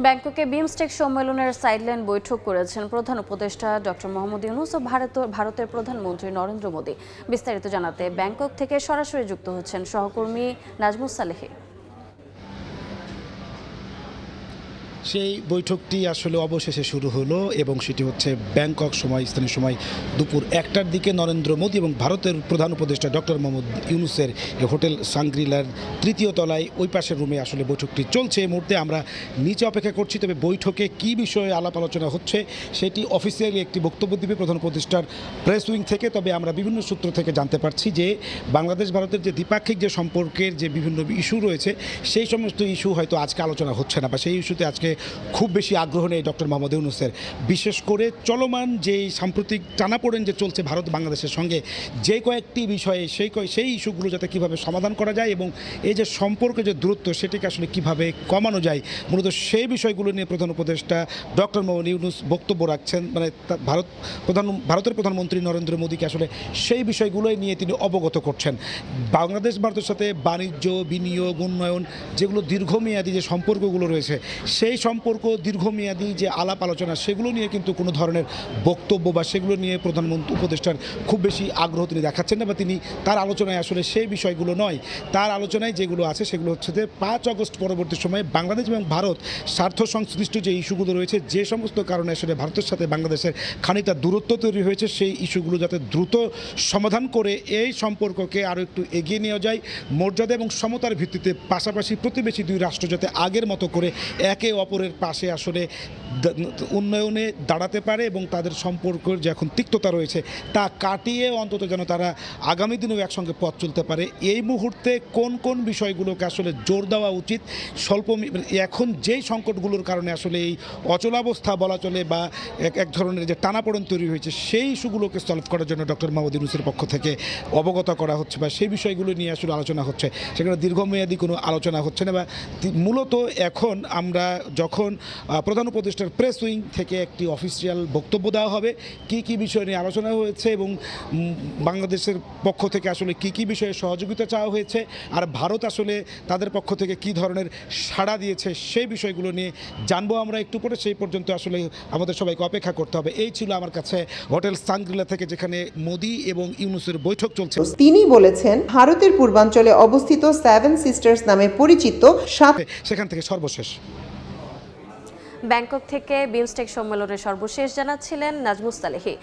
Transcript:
ব্যাংককে বিমস্টেক সম্মেলনের সাইডলাইন বৈঠক করেছেন প্রধান উপদেষ্টা ডক্টর মোহাম্মদ ইউনূস ও ভারতের প্রধানমন্ত্রী নরেন্দ্র মোদী। বিস্তারিত জানাতে ব্যাংকক থেকে সরাসরি যুক্ত হচ্ছেন সহকর্মী নাজমুস সালেহী। সেই বৈঠকটি আসলে অবশেষে শুরু হলো এবং সেটি হচ্ছে ব্যাংকক সময় স্থানীয় সময় দুপুর 1টার দিকে নরেন্দ্র মোদী এবং ভারতের প্রধান উপদেষ্টা ডক্টর মোহাম্মদ ইউনূসের হোটেল সাংগ্রিলার তৃতীয় তলায় ওই পাশের রুমে আসলে বৈঠকটি চলছে। এই মুহূর্তে আমরা নিচে অপেক্ষা করছি, তবে বৈঠকে কী বিষয়ে আলাপ আলোচনা হচ্ছে সেটি অফিসিয়ালি একটি বক্তব্য দিবে প্রধান উপদেষ্টার প্রেস উইং থেকে। তবে আমরা বিভিন্ন সূত্র থেকে জানতে পারছি যে বাংলাদেশ ভারতের যে দ্বিপাক্ষিক যে সম্পর্কের যে বিভিন্ন ইস্যু রয়েছে সেই সমস্ত ইস্যু হয়তো আজকে আলোচনা হচ্ছে না, বা সেই ইস্যুতে আজকে খুব বেশি আগ্রহ নেই ডক্টর মোহাম্মদ ইউনূসের। বিশেষ করে চলমান যেই সাম্প্রতিক টানাপোড়েন যে চলছে ভারত বাংলাদেশের সঙ্গে, যে কয়েকটি বিষয়ে সেই ইস্যুগুলো যাতে কীভাবে সমাধান করা যায় এবং এই যে সম্পর্কের যে দূরত্ব সেটিকে আসলে কীভাবে কমানো যায়, মূলত সেই বিষয়গুলো নিয়ে প্রধান উপদেষ্টা ডক্টর মোহাম্মদ ইউনূস বক্তব্য রাখছেন। মানে ভারতের প্রধানমন্ত্রী নরেন্দ্র মোদীকে আসলে সেই বিষয়গুলোই নিয়ে তিনি অবগত করছেন। বাংলাদেশ ভারতের সাথে বাণিজ্য, বিনিয়োগ, উন্নয়ন যেগুলো দীর্ঘমেয়াদী যে সম্পর্কগুলো রয়েছে, সেই সম্পর্ক দীর্ঘমেয়াদী যে আলাপ আলোচনা সেগুলো নিয়ে কিন্তু কোনো ধরনের বক্তব্য বা সেগুলো নিয়ে প্রধানমন্ত্রী উপদেষ্টার খুব বেশি আগ্রহ তিনি দেখাচ্ছেন না, বা তিনি তার আলোচনায় আসলে সেই বিষয়গুলো নয়। তার আলোচনায় যেগুলো আছে সেগুলো হচ্ছে যে 5 আগস্ট পরবর্তী সময়ে বাংলাদেশ এবং ভারত স্বার্থ সংশ্লিষ্ট যে ইস্যুগুলো রয়েছে, যে সমস্ত কারণে আসলে ভারতের সাথে বাংলাদেশের খানিকটা দূরত্ব তৈরি হয়েছে, সেই ইস্যুগুলো যাতে দ্রুত সমাধান করে এই সম্পর্ককে আরও একটু এগিয়ে নেওয়া যায় মর্যাদা এবং সমতার ভিত্তিতে। পাশাপাশি প্রতিবেশী দুই রাষ্ট্র যাতে আগের মতো করে একে অপরের পাশে আসলে উন্নয়নে দাঁড়াতে পারে এবং তাদের সম্পর্কের যে এখন তিক্ততা রয়েছে তা কাটিয়ে অন্তত যেন তারা আগামী দিনেও একসঙ্গে পথ চলতে পারে। এই মুহূর্তে কোন কোন বিষয়গুলোকে আসলে জোর দেওয়া উচিত, এখন যেই সংকটগুলোর কারণে আসলে এই অচলাবস্থা বলা চলে বা এক ধরনের যে টানাপোড়েন তৈরি হয়েছে, সেই ইস্যুগুলোকে সলভ করার জন্য ডক্টর মোহাম্মদ ইউনূসের পক্ষ থেকে অবগত করা হচ্ছে বা সেই বিষয়গুলো নিয়ে আসলে আলোচনা হচ্ছে। সেখানে দীর্ঘমেয়াদী কোনো আলোচনা হচ্ছে না, বা মূলত এখন আমরা যখন প্রধান উপদেষ্টার প্রেস উইং থেকে একটি অফিসিয়াল বক্তব্য দেওয়া হবে, কি কি বিষয় নিয়ে আলোচনা হয়েছে এবং বাংলাদেশের পক্ষ থেকে আসলে কি কি বিষয়ে সহযোগিতা চাওয়া হয়েছে, আর ভারত আসলে তাদের পক্ষ থেকে কি ধরনের সাড়া দিয়েছে, সেই বিষয়গুলো নিয়ে জানবো আমরা একটু পরে। সেই পর্যন্ত আসলে আমাদের সবাইকে অপেক্ষা করতে হবে। এই ছিল আমার কাছে হোটেল সাংগ্রিলা থেকে যেখানে মোদি এবং ইউনূসের বৈঠক চলছে। তিনি বলেছেন ভারতের পূর্বাঞ্চলে অবস্থিত 7 সিস্টার্স নামে পরিচিত সেখান থেকে সর্বশেষ। ব্যাংকক থেকে বিমস্টেক সম্মেলনের সর্বশেষ জানাচ্ছিলেন নাজমুস সালেহী।